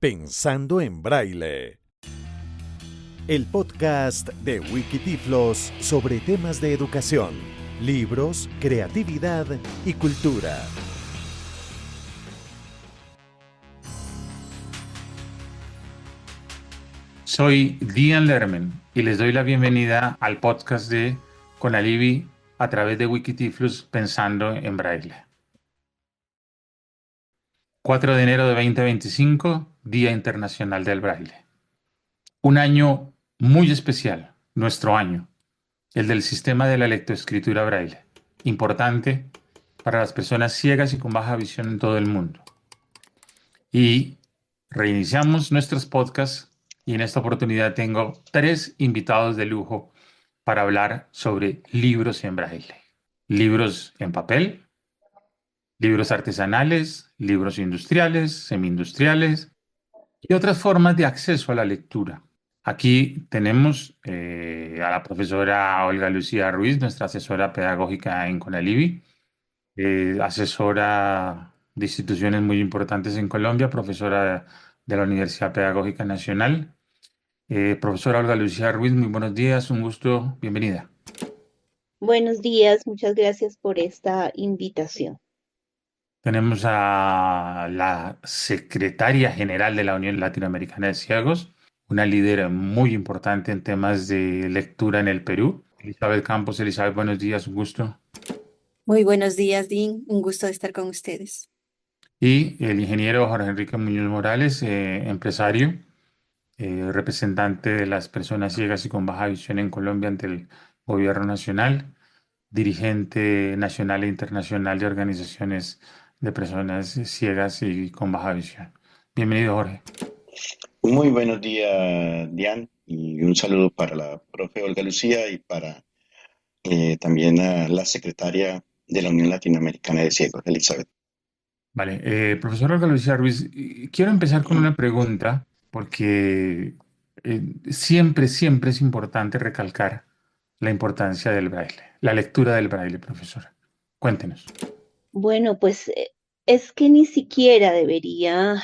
Pensando en Braille, el podcast de Wikitiflos sobre temas de educación, libros, creatividad y cultura. Soy Dian Lerman y les doy la bienvenida al podcast de Conalivi a través de Wikitiflos Pensando en Braille. 4 de enero de 2025, Día Internacional del Braille. Un año muy especial, nuestro año, el del sistema de la lectoescritura Braille, importante para las personas ciegas y con baja visión en todo el mundo. Y reiniciamos nuestros podcasts y en esta oportunidad tengo 3 invitados de lujo para hablar sobre libros en braille. Libros en papel, libros artesanales, libros industriales, semi-industriales y otras formas de acceso a la lectura. Aquí tenemos a la profesora Olga Lucía Ruiz, nuestra asesora pedagógica en Conalivi, asesora de instituciones muy importantes en Colombia, profesora de la Universidad Pedagógica Nacional. Profesora Olga Lucía Ruiz, muy buenos días, un gusto, bienvenida. Buenos días, muchas gracias por esta invitación. Tenemos a la secretaria general de la Unión Latinoamericana de Ciegos, una líder muy importante en temas de lectura en el Perú. Elizabeth Campos. Elizabeth, buenos días, un gusto. Muy buenos días, Dean. Un gusto de estar con ustedes. Y el ingeniero Jorge Enrique Muñoz Morales, empresario, representante de las personas ciegas y con baja visión en Colombia ante el gobierno nacional, dirigente nacional e internacional de organizaciones de personas ciegas y con baja visión. Bienvenido, Jorge. Muy buenos días, Dian, y un saludo para la profe Olga Lucía y para también a la secretaria de la Unión Latinoamericana de Ciegos, Elizabeth. Vale, profesor Olga Lucía Ruiz, quiero empezar con una pregunta porque siempre es importante recalcar la importancia del braille, la lectura del braille, profesora. Cuéntenos. Bueno, pues es que ni siquiera debería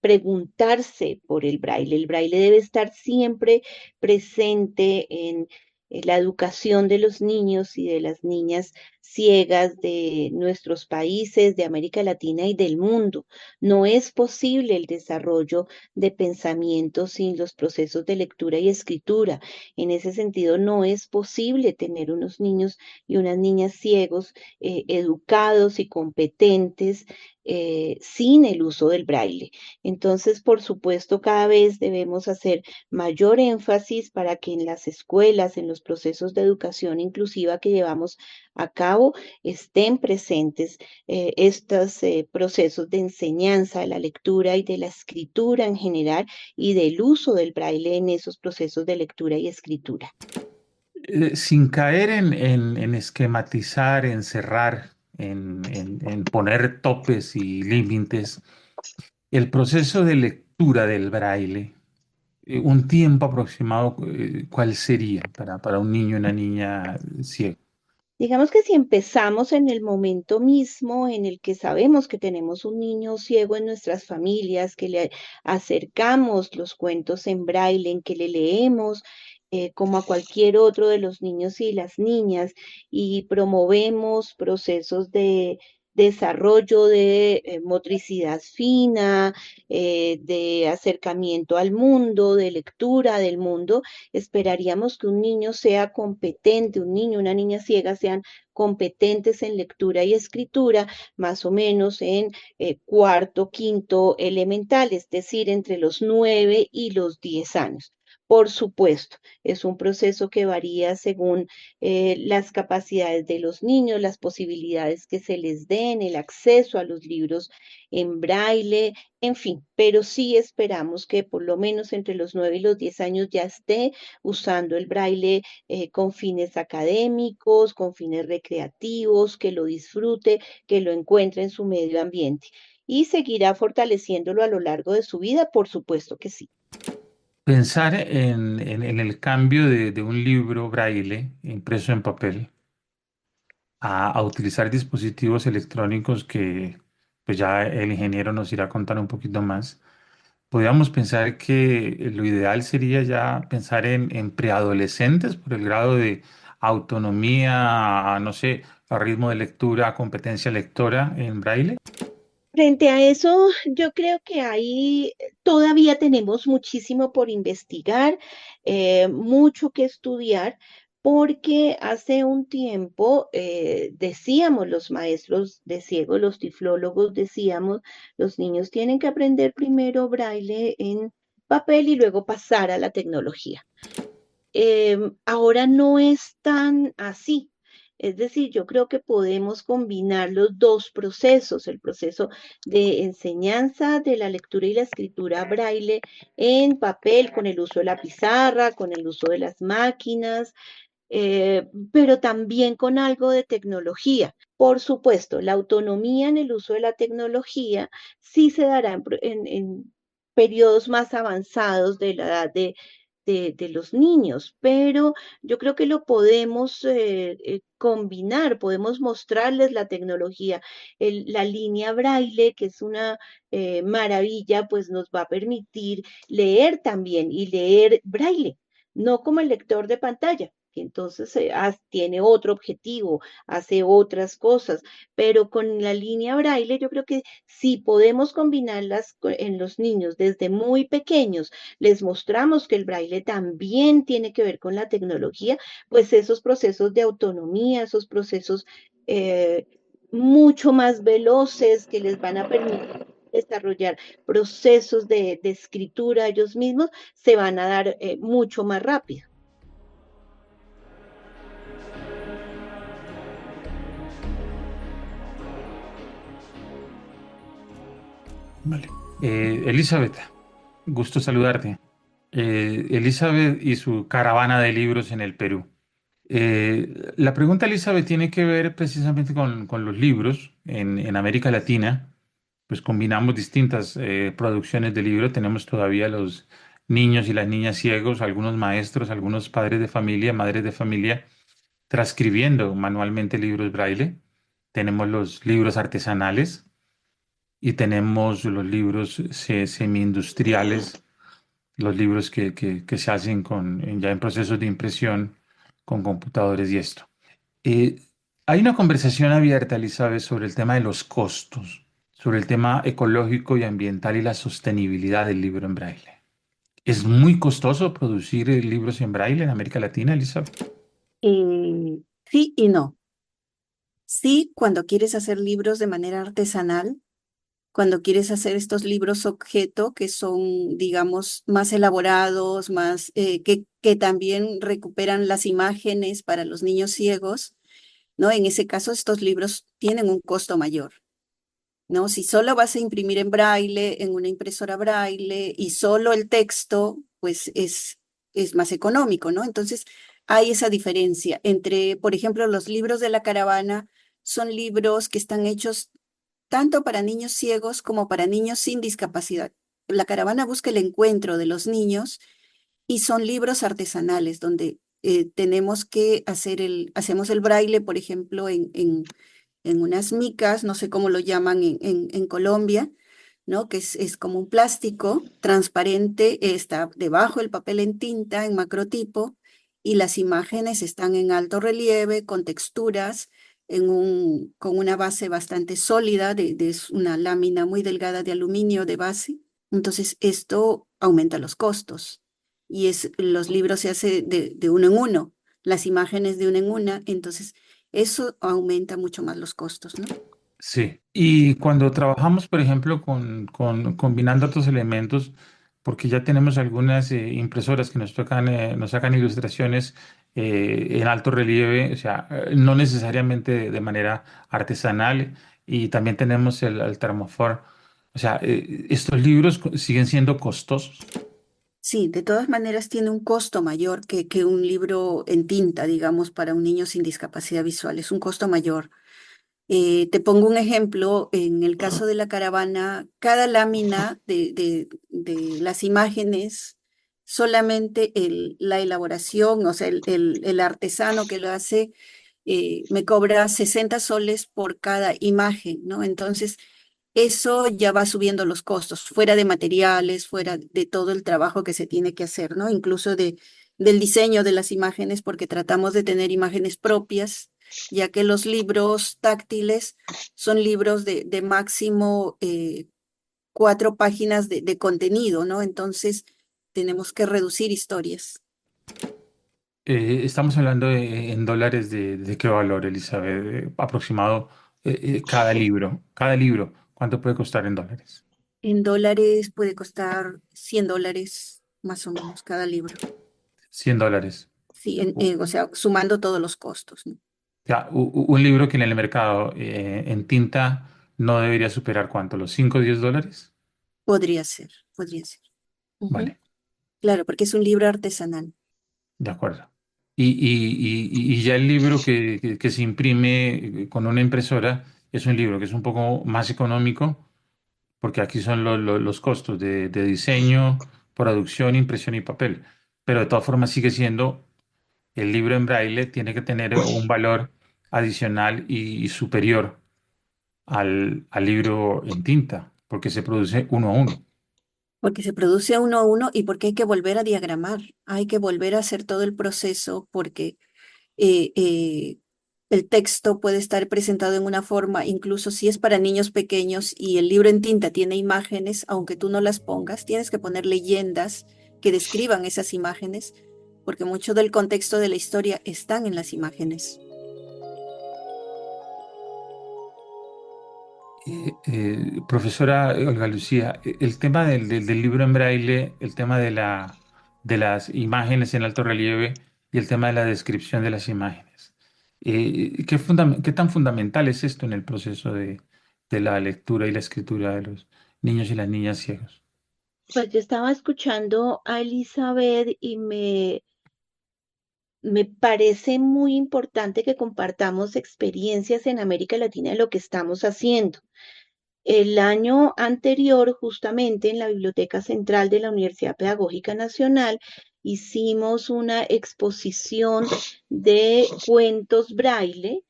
preguntarse por el braille. El braille debe estar siempre presente en la educación de los niños y de las niñas ciegas de nuestros países, de América Latina y del mundo. No es posible el desarrollo de pensamiento sin los procesos de lectura y escritura. En ese sentido, no es posible tener unos niños y unas niñas ciegos educados y competentes sin el uso del braille. Entonces, por supuesto, cada vez debemos hacer mayor énfasis para que en las escuelas, en los procesos de educación inclusiva que llevamos a cabo, estén presentes estos procesos de enseñanza de la lectura y de la escritura en general y del uso del braille en esos procesos de lectura y escritura. Sin caer en esquematizar, en cerrar, en poner topes y límites, el proceso de lectura del braille, un tiempo aproximado, ¿cuál sería para un niño o una niña ciego? Digamos que si empezamos en el momento mismo en el que sabemos que tenemos un niño ciego en nuestras familias, que le acercamos los cuentos en braille, en que le leemos como a cualquier otro de los niños y las niñas, y promovemos procesos de desarrollo de motricidad fina, de acercamiento al mundo, de lectura del mundo, esperaríamos que un niño sea competente, un niño, una niña ciega sean competentes en lectura y escritura, más o menos en cuarto, quinto elemental, es decir, entre los 9 y los 10 años. Por supuesto, es un proceso que varía según las capacidades de los niños, las posibilidades que se les den, el acceso a los libros en braille, en fin, pero sí esperamos que por lo menos entre los 9 y los 10 años ya esté usando el braille con fines académicos, con fines recreativos, que lo disfrute, que lo encuentre en su medio ambiente. ¿Y seguirá fortaleciéndolo a lo largo de su vida? Por supuesto que sí. Pensar en el cambio de un libro braille impreso en papel a utilizar dispositivos electrónicos que pues ya el ingeniero nos irá a contar un poquito más. Podríamos pensar que lo ideal sería ya pensar en preadolescentes por el grado de autonomía, no sé, a ritmo de lectura, competencia lectora en braille. Frente a eso, yo creo que ahí todavía tenemos muchísimo por investigar, mucho que estudiar, porque hace un tiempo decíamos los maestros de ciego, los tiflólogos decíamos, los niños tienen que aprender primero braille en papel y luego pasar a la tecnología. Ahora no es tan así. Es decir, yo creo que podemos combinar los dos procesos, el proceso de enseñanza de la lectura y la escritura braille en papel, con el uso de la pizarra, con el uso de las máquinas, pero también con algo de tecnología. Por supuesto, la autonomía en el uso de la tecnología sí se dará en periodos más avanzados de la edad de los niños, pero yo creo que lo podemos combinar, podemos mostrarles la tecnología. La línea braille, que es una maravilla, pues nos va a permitir leer también y leer braille, no como el lector de pantalla, que entonces tiene otro objetivo, hace otras cosas, pero con la línea braille yo creo que si podemos combinarlas en los niños desde muy pequeños, les mostramos que el braille también tiene que ver con la tecnología, pues esos procesos de autonomía, esos procesos eh, mucho más veloces que les van a permitir desarrollar procesos de escritura ellos mismos, se van a dar mucho más rápido. Vale. Elizabeth, gusto saludarte. Elizabeth y su caravana de libros en el Perú. La pregunta, Elizabeth, tiene que ver precisamente con los libros en América Latina. Pues combinamos distintas producciones de libro. Tenemos todavía los niños y las niñas ciegos, algunos maestros, algunos padres de familia, madres de familia, transcribiendo manualmente libros braille. Tenemos los libros artesanales y tenemos los libros semi-industriales, los libros que se hacen ya en procesos de impresión con computadores y esto. Eh, Hay una conversación abierta, Elizabeth, sobre el tema de los costos, sobre el tema ecológico y ambiental y la sostenibilidad del libro en braille. ¿Es muy costoso producir libros en braille en América Latina, Elizabeth? Sí y no. Sí, cuando quieres hacer libros de manera artesanal, cuando quieres hacer estos libros objeto que son, digamos, más elaborados, más que también recuperan las imágenes para los niños ciegos, ¿no? En ese caso, estos libros tienen un costo mayor, ¿no? Si solo vas a imprimir en braille, en una impresora braille y solo el texto, pues es más económico, ¿no? Entonces, hay esa diferencia entre, por ejemplo, los libros de la caravana son libros que están hechos tanto para niños ciegos como para niños sin discapacidad. La caravana busca el encuentro de los niños y son libros artesanales donde tenemos que hacemos el braille, por ejemplo, en unas micas, no sé cómo lo llaman en Colombia, ¿no? Que es como un plástico transparente, está debajo el papel en tinta, en macrotipo, y las imágenes están en alto relieve, con texturas, con una base bastante sólida, es una lámina muy delgada de aluminio de base. Entonces, esto aumenta los costos. Los libros se hace de uno en uno, las imágenes de una en una, entonces eso aumenta mucho más los costos, ¿no? Sí, y cuando trabajamos, por ejemplo, combinando otros elementos, porque ya tenemos algunas impresoras que nos sacan ilustraciones en alto relieve, o sea, no necesariamente de manera artesanal, y también tenemos el Thermoform. O sea, estos libros siguen siendo costosos. Sí, de todas maneras tiene un costo mayor que un libro en tinta, digamos, para un niño sin discapacidad visual. Es un costo mayor. Te pongo un ejemplo, en el caso de la caravana, cada lámina de las imágenes, solamente la elaboración, o sea, el artesano que lo hace, me cobra 60 soles por cada imagen, ¿no? Entonces, eso ya va subiendo los costos, fuera de materiales, fuera de todo el trabajo que se tiene que hacer, ¿no? Incluso del diseño de las imágenes, porque tratamos de tener imágenes propias, ya que los libros táctiles son libros de máximo 4 páginas de contenido, ¿no? Entonces tenemos que reducir historias. Estamos hablando en dólares de qué valor, Elizabeth, aproximado cada libro, ¿cuánto puede costar en dólares? En dólares puede costar $100 más o menos cada libro. $100. Sí, U- o sea, sumando todos los costos, ¿no? Ya, un libro que en el mercado en tinta no debería superar ¿cuánto? ¿Los 5 o 10 dólares? Podría ser, podría ser. Ujú. Vale, Claro, porque es un libro artesanal. de acuerdo. Y ya el libro que se imprime con una impresora es un libro que es un poco más económico, porque aquí son los costos de diseño, producción, impresión y papel. Pero de todas formas sigue siendo el libro en braille, tiene que tener un valor adicional y superior al libro en tinta, porque se produce uno a uno. Porque se produce uno a uno y porque hay que volver a diagramar, hay que volver a hacer todo el proceso porque eh, eh, el texto puede estar presentado en una forma, incluso si es para niños pequeños y el libro en tinta tiene imágenes, aunque tú no las pongas, tienes que poner leyendas que describan esas imágenes, porque mucho del contexto de la historia están en las imágenes. Profesora Olga Lucía, el tema del libro en braille, el tema de las imágenes en alto relieve y el tema de la descripción de las imágenes. ¿Qué tan fundamental es esto en el proceso de la lectura y la escritura de los niños y las niñas ciegos? Pues yo estaba escuchando a Elizabeth y me parece muy importante que compartamos experiencias en América Latina de lo que estamos haciendo. El año anterior, justamente en la Biblioteca Central de la Universidad Pedagógica Nacional, hicimos una exposición de cuentos braille.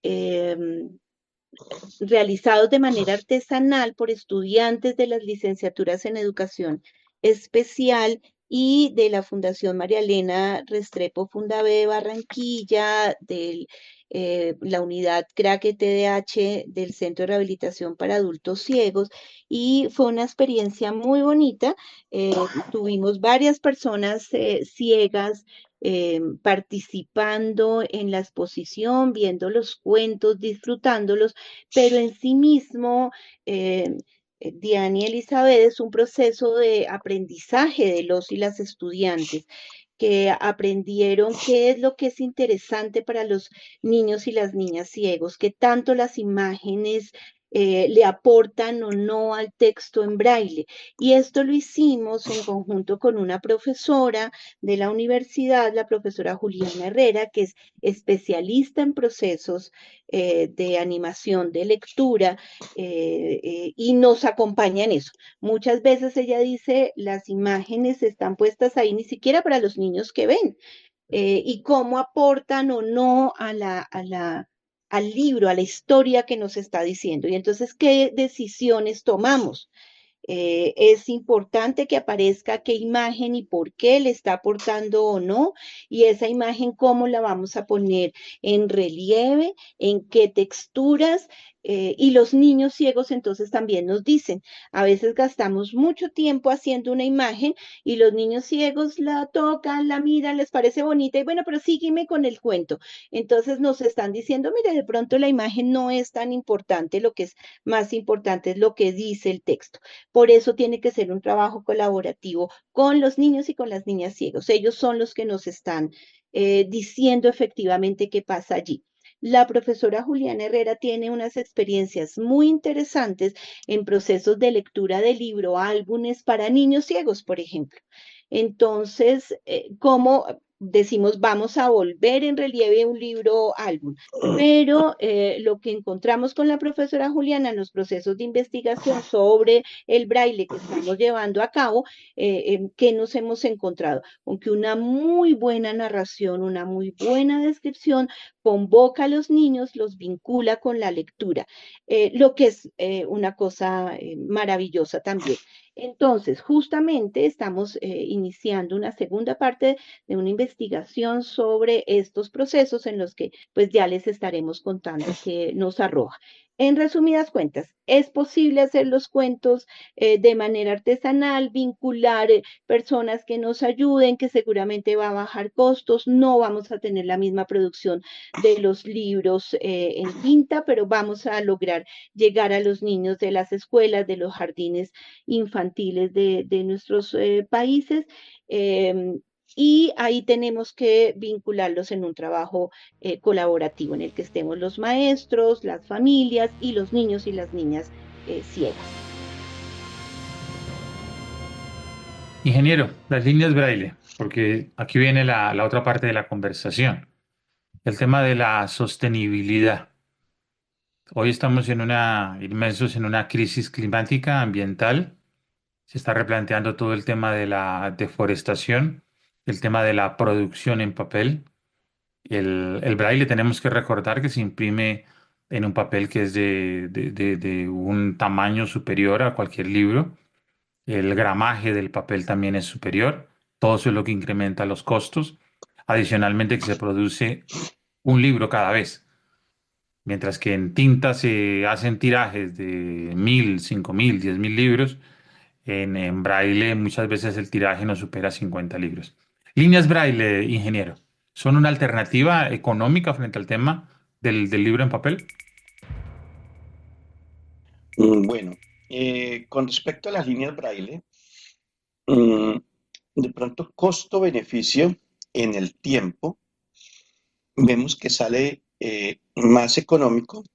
em, Realizados de manera artesanal por estudiantes de las licenciaturas en educación especial y de la Fundación María Elena Restrepo Fundave de Barranquilla, de la unidad CRAC TDH del Centro de Rehabilitación para Adultos Ciegos, y fue una experiencia muy bonita. Eh, Tuvimos varias personas ciegas participando en la exposición, viendo los cuentos, disfrutándolos, pero en sí mismo, Diane y Elizabeth, es un proceso de aprendizaje de los y las estudiantes que aprendieron qué es lo que es interesante para los niños y las niñas ciegos, qué tanto las imágenes le aportan o no al texto en braille. Y esto lo hicimos en conjunto con una profesora de la universidad, la profesora Juliana Herrera, que es especialista en procesos de animación, de lectura, y nos acompaña en eso. Muchas veces ella dice, las imágenes están puestas ahí ni siquiera para los niños que ven, y cómo aportan o no al libro, a la historia que nos está diciendo. Y entonces, ¿qué decisiones tomamos? Es importante que aparezca qué imagen y por qué le está aportando o no, y esa imagen cómo la vamos a poner en relieve, en qué texturas. Y los niños ciegos entonces también nos dicen, a veces gastamos mucho tiempo haciendo una imagen y los niños ciegos la tocan, la miran, les parece bonita y bueno, pero sígueme con el cuento. Entonces nos están diciendo, mire, de pronto la imagen no es tan importante, lo que es más importante es lo que dice el texto. Por eso tiene que ser un trabajo colaborativo con los niños y con las niñas ciegos. Ellos son los que nos están diciendo efectivamente qué pasa allí. La profesora Juliana Herrera tiene unas experiencias muy interesantes en procesos de lectura de libro, álbumes para niños ciegos, por ejemplo. Entonces, ¿cómo decimos vamos a volver en relieve un libro álbum? Pero lo que encontramos con la profesora Juliana en los procesos de investigación sobre el braille que estamos llevando a cabo, ¿qué nos hemos encontrado? Con que una muy buena narración, una muy buena descripción convoca a los niños, los vincula con la lectura, lo que es una cosa maravillosa también. Entonces, justamente estamos iniciando una segunda parte de una investigación sobre estos procesos en los que pues ya les estaremos contando qué nos arroja. En resumidas cuentas, es posible hacer los cuentos de manera artesanal, vincular personas que nos ayuden, que seguramente va a bajar costos, no vamos a tener la misma producción de los libros en tinta, pero vamos a lograr llegar a los niños de las escuelas, de los jardines infantiles de nuestros países. Y ahí tenemos que vincularlos en un trabajo colaborativo en el que estemos los maestros, las familias y los niños y las niñas ciegas. Ingeniero, las líneas braille, porque aquí viene la otra parte de la conversación, el tema de la sostenibilidad. Hoy estamos inmersos en una crisis climática, ambiental. Se está replanteando todo el tema de la deforestación, el tema de la producción en papel. El braille tenemos que recordar que se imprime en un papel que es de un tamaño superior a cualquier libro. El gramaje del papel también es superior. Todo eso es lo que incrementa los costos. Adicionalmente que se produce un libro cada vez. Mientras que en tinta se hacen tirajes de 1.000, 5.000, 10.000 libros, en braille muchas veces el tiraje no supera 50 libros. Líneas braille, ingeniero, ¿son una alternativa económica frente al tema del libro en papel? Bueno, con respecto a las líneas braille, mm, de pronto costo-beneficio en el tiempo, vemos que sale más económico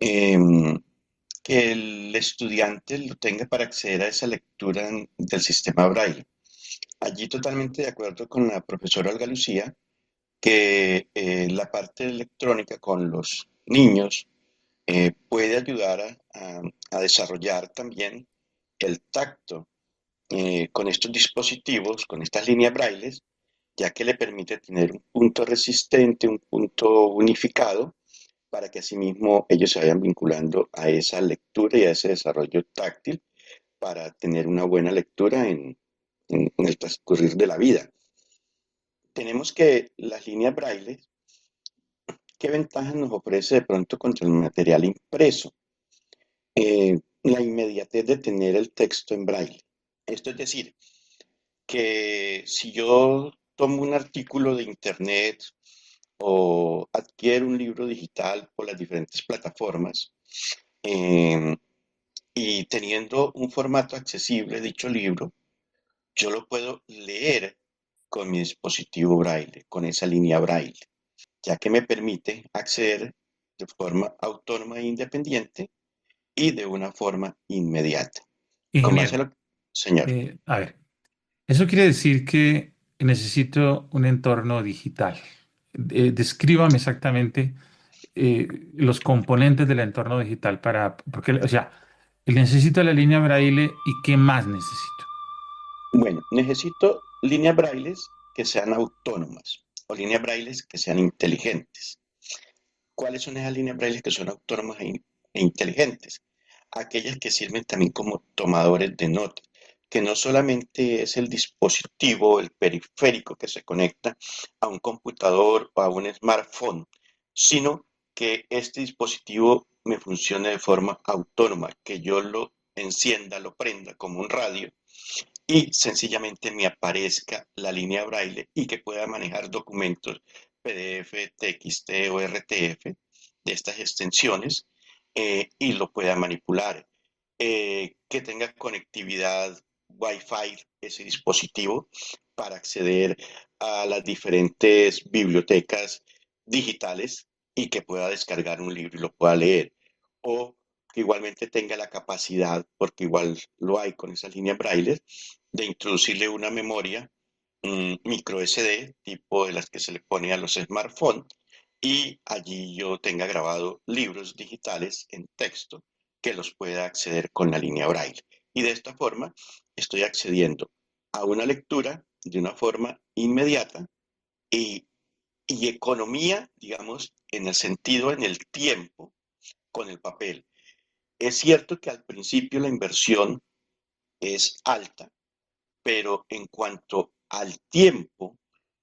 em, que el estudiante lo tenga para acceder a esa lectura del sistema braille. Allí totalmente de acuerdo con la profesora Olga Lucía, que la parte electrónica con los niños puede ayudar a desarrollar también el tacto con estos dispositivos, con estas líneas brailles, ya que le permite tener un punto resistente, un punto unificado, para que asimismo ellos se vayan vinculando a esa lectura y a ese desarrollo táctil para tener una buena lectura en el transcurrir de la vida. Tenemos que las líneas braille, ¿qué ventajas nos ofrece de pronto contra el material impreso? La inmediatez de tener el texto en braille. Esto es decir, que si yo tomo un artículo de internet o adquiero un libro digital por las diferentes plataformas y teniendo un formato accesible dicho libro, yo lo puedo leer con mi dispositivo braille, con esa línea braille, ya que me permite acceder de forma autónoma e independiente y de una forma inmediata. Con base a Ingeniero, lo señor. a ver, eso quiere decir que necesito un entorno digital. Descríbame exactamente los componentes del entorno digital porque, o sea, necesito la línea braille y ¿qué más necesito? Bueno, necesito líneas brailles que sean autónomas o líneas brailles que sean inteligentes. ¿Cuáles son esas líneas brailles que son autónomas e inteligentes? Aquellas que sirven también como tomadores de notas, que no solamente es el dispositivo, el periférico que se conecta a un computador o a un smartphone, sino que este dispositivo me funcione de forma autónoma, que yo lo encienda, lo prenda como un radio y sencillamente me aparezca la línea braille y que pueda manejar documentos PDF, TXT o RTF de estas extensiones y lo pueda manipular. Que tenga conectividad Wi-Fi ese dispositivo para acceder a las diferentes bibliotecas digitales y que pueda descargar un libro y lo pueda leer. O que igualmente tenga la capacidad, porque igual lo hay con esas líneas braille, de introducirle una memoria micro SD, tipo de las que se le pone a los smartphones, y allí yo tenga grabado libros digitales en texto que los pueda acceder con la línea braille. Y de esta forma estoy accediendo a una lectura de una forma inmediata y economía, digamos, en el sentido, en el tiempo, con el papel. Es cierto que al principio la inversión es alta, pero en cuanto al tiempo,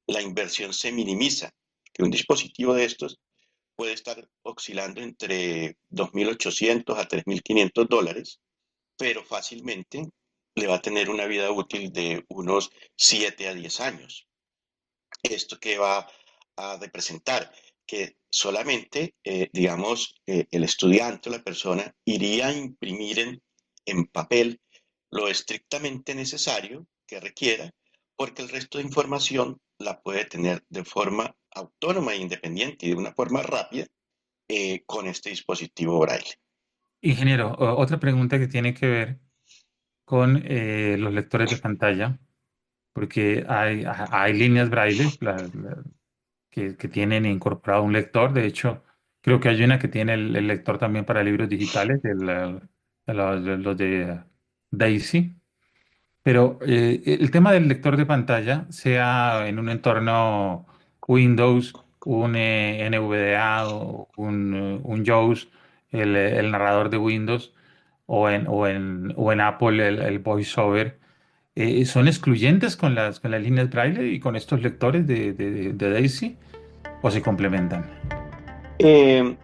la inversión se minimiza. Que un dispositivo de estos puede estar oscilando entre 2.800 a $3.500, pero fácilmente le va a tener una vida útil de unos 7 a 10 años. ¿Esto qué va a representar? Que solamente, digamos, el estudiante o la persona iría a imprimir en papel lo estrictamente necesario que requiera, porque el resto de información la puede tener de forma autónoma e independiente y de una forma rápida con este dispositivo braille. Ingeniero, otra pregunta que tiene que ver con los lectores de pantalla, porque hay líneas braille que tienen incorporado un lector. De hecho, creo que hay una que tiene el lector también para libros digitales, los de Daisy. Pero el tema del lector de pantalla, sea en un entorno Windows, un NVDA o un JAWS, el narrador de Windows, o en Apple el VoiceOver, ¿son excluyentes con las líneas Braille y con estos lectores de Daisy o se complementan? En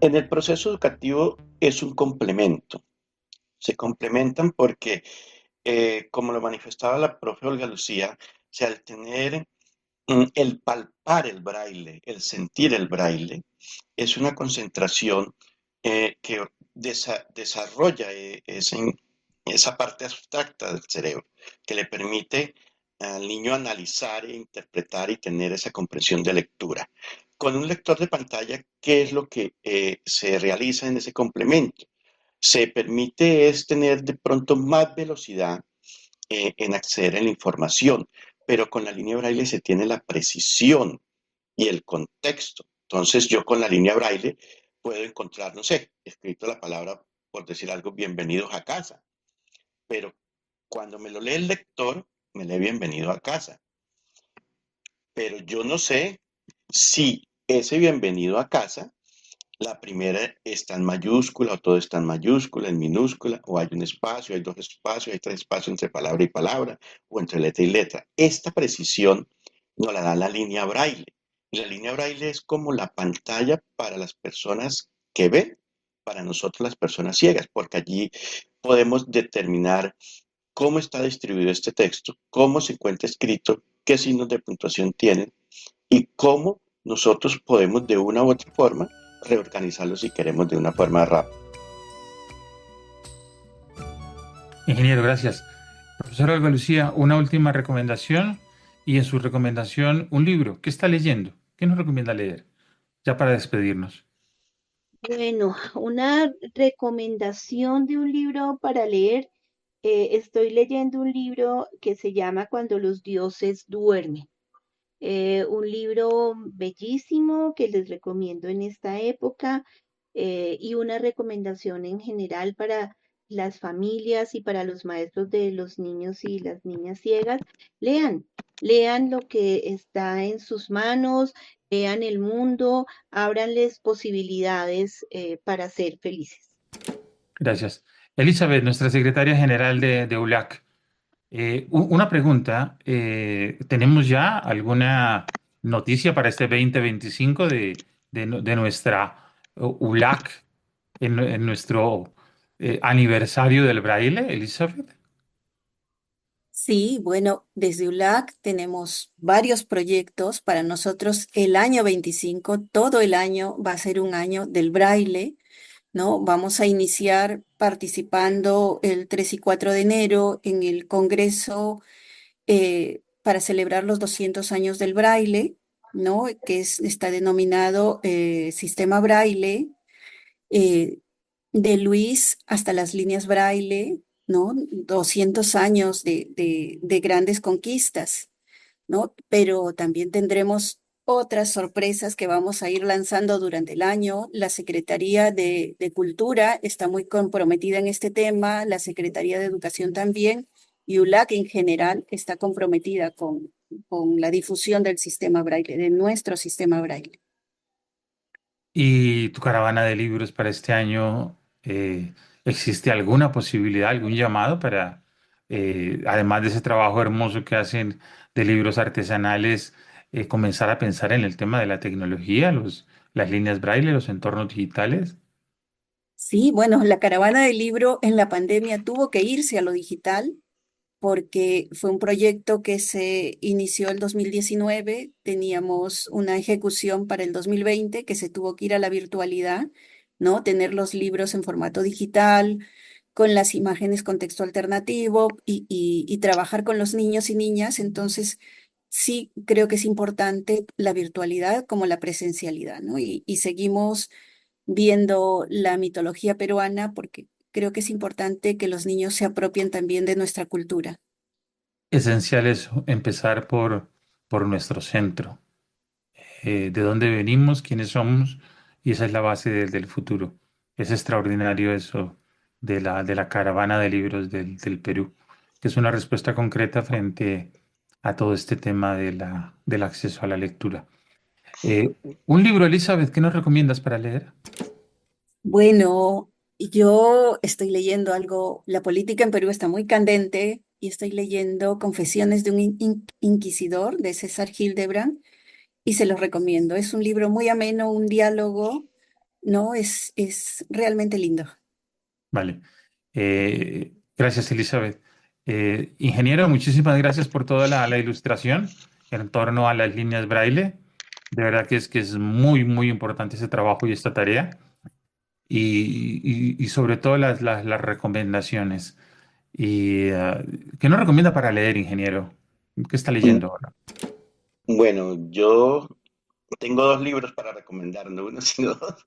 el proceso educativo es un complemento. Se complementan porque, como lo manifestaba la profe Olga Lucía, o sea, al tener el palpar el braille, el sentir el braille, es una concentración que desarrolla esa parte abstracta del cerebro, que le permite al niño analizar e interpretar y tener esa comprensión de lectura. Con un lector de pantalla, ¿qué es lo que se realiza en ese complemento? Se permite es tener de pronto más velocidad en acceder a la información, pero con la línea braille se tiene la precisión y el contexto. Entonces yo con la línea braille puedo encontrar, no sé, escrito la palabra, por decir algo, bienvenidos a casa, pero cuando me lo lee el lector, me lee bienvenido a casa, pero yo no sé si ese bienvenido a casa, la primera está en mayúscula o todo está en mayúscula, en minúscula, o hay un espacio, hay dos espacios, hay tres espacios entre palabra y palabra, o entre letra y letra. Esta precisión nos la da la línea braille. Y la línea braille es como la pantalla para las personas que ven, para nosotros las personas ciegas, porque allí podemos determinar cómo está distribuido este texto, cómo se encuentra escrito, qué signos de puntuación tienen y cómo nosotros podemos de una u otra forma reorganizarlo si queremos de una forma rápida. Ingeniero, gracias. Profesora Olga Lucía, una última recomendación y en su recomendación un libro. ¿Qué está leyendo? ¿Qué nos recomienda leer? Ya para despedirnos. Bueno, una recomendación de un libro para leer. Estoy leyendo un libro que se llama Cuando los dioses duermen. Un libro bellísimo que les recomiendo en esta época, y una recomendación en general para las familias y para los maestros de los niños y las niñas ciegas. Lean, lean lo que está en sus manos, vean el mundo, ábranles posibilidades para ser felices. Gracias. Elizabeth, nuestra secretaria general de ULAC. Una pregunta. ¿Tenemos ya alguna noticia para este 2025 de nuestra ULAC en nuestro aniversario del braille, Elizabeth? Sí, bueno, desde ULAC tenemos varios proyectos. Para nosotros el año 25, todo el año va a ser un año del braille, ¿no? Vamos a iniciar participando el 3 y 4 de enero en el Congreso para celebrar los 200 años del braille, ¿no? Está denominado Sistema Braille, eh, de Luis hasta las líneas braille, ¿no? 200 años de grandes conquistas, ¿no? Pero también tendremos otras sorpresas que vamos a ir lanzando durante el año. La Secretaría de Cultura está muy comprometida en este tema, la Secretaría de Educación también, y ULAC en general está comprometida con la difusión del sistema braille, de nuestro sistema braille. ¿Y tu caravana de libros para este año, existe alguna posibilidad, algún llamado para, además de ese trabajo hermoso que hacen de libros artesanales, comenzar a pensar en el tema de la tecnología, las líneas braille, los entornos digitales? Sí, bueno, la caravana del libro en la pandemia tuvo que irse a lo digital porque fue un proyecto que se inició el 2019, teníamos una ejecución para el 2020 que se tuvo que ir a la virtualidad, ¿no? Tener los libros en formato digital, con las imágenes con texto alternativo y trabajar con los niños y niñas. Entonces, sí creo que es importante la virtualidad como la presencialidad, ¿no? Y seguimos viendo la mitología peruana porque creo que es importante que los niños se apropien también de nuestra cultura. Esencial es empezar por nuestro centro, de dónde venimos, quiénes somos, y esa es la base del futuro. Es extraordinario eso de la caravana de libros del Perú, que es una respuesta concreta frente a todo este tema del acceso a la lectura. Eh, un libro, Elizabeth, ¿qué nos recomiendas para leer? Bueno, yo estoy leyendo algo, la política en Perú está muy candente y estoy leyendo Confesiones de un inquisidor de César Hildebrand y se los recomiendo. Es un libro muy ameno, un diálogo, ¿no? Es realmente lindo. Vale. Gracias, Elizabeth. Ingeniero, muchísimas gracias por toda la ilustración en torno a las líneas braille. De verdad que es muy, muy importante ese trabajo y esta tarea. Y sobre todo las recomendaciones. ¿Qué nos recomienda para leer, ingeniero? ¿Qué está Mm, leyendo ahora? Bueno, yo tengo dos libros para recomendar, no uno, sino dos.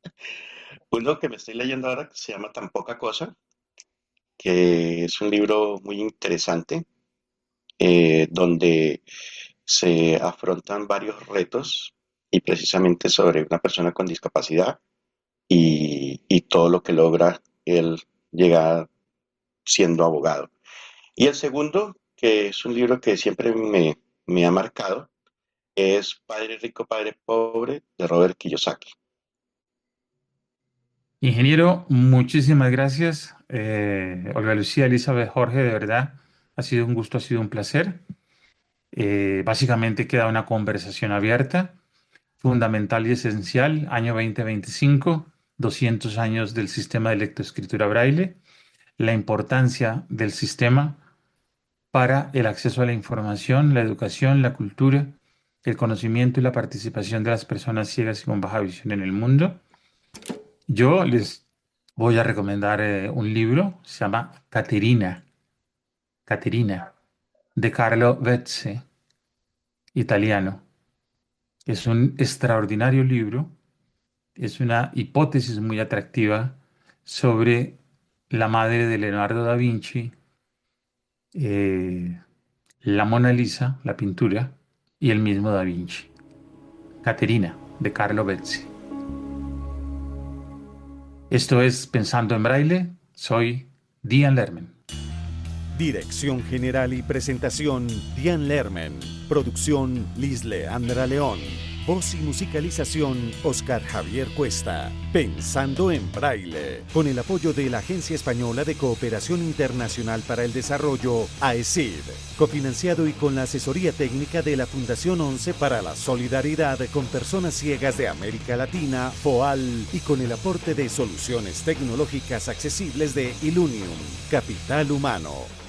Uno que me estoy leyendo ahora que se llama Tan poca cosa, que es un libro muy interesante, donde se afrontan varios retos y precisamente sobre una persona con discapacidad y todo lo que logra él llegar siendo abogado. Y el segundo, que es un libro que siempre me ha marcado, es Padre Rico, Padre Pobre de Robert Kiyosaki. Ingeniero, muchísimas gracias. Olga Lucía, Elizabeth, Jorge, de verdad, ha sido un gusto, ha sido un placer. Básicamente queda una conversación abierta, fundamental y esencial, año 2025, 200 años del sistema de lectoescritura braille, la importancia del sistema para el acceso a la información, la educación, la cultura, el conocimiento y la participación de las personas ciegas y con baja visión en el mundo. Yo les voy a recomendar un libro, se llama Caterina, de Carlo Vezze, italiano. Es un extraordinario libro, es una hipótesis muy atractiva sobre la madre de Leonardo da Vinci, eh, la Mona Lisa, la pintura, y el mismo da Vinci. Caterina, de Carlo Vezzi. Esto es Pensando en Braille. Soy Dian Lermen. Dirección general y presentación, Dian Lermen. Producción, Liz Leandra León. Voz y musicalización, Oscar Javier Cuesta. Pensando en Braille. Con el apoyo de la Agencia Española de Cooperación Internacional para el Desarrollo, AECID. Cofinanciado y con la asesoría técnica de la Fundación 11 para la Solidaridad con Personas Ciegas de América Latina, FOAL, y con el aporte de soluciones tecnológicas accesibles de Ilunium, Capital Humano.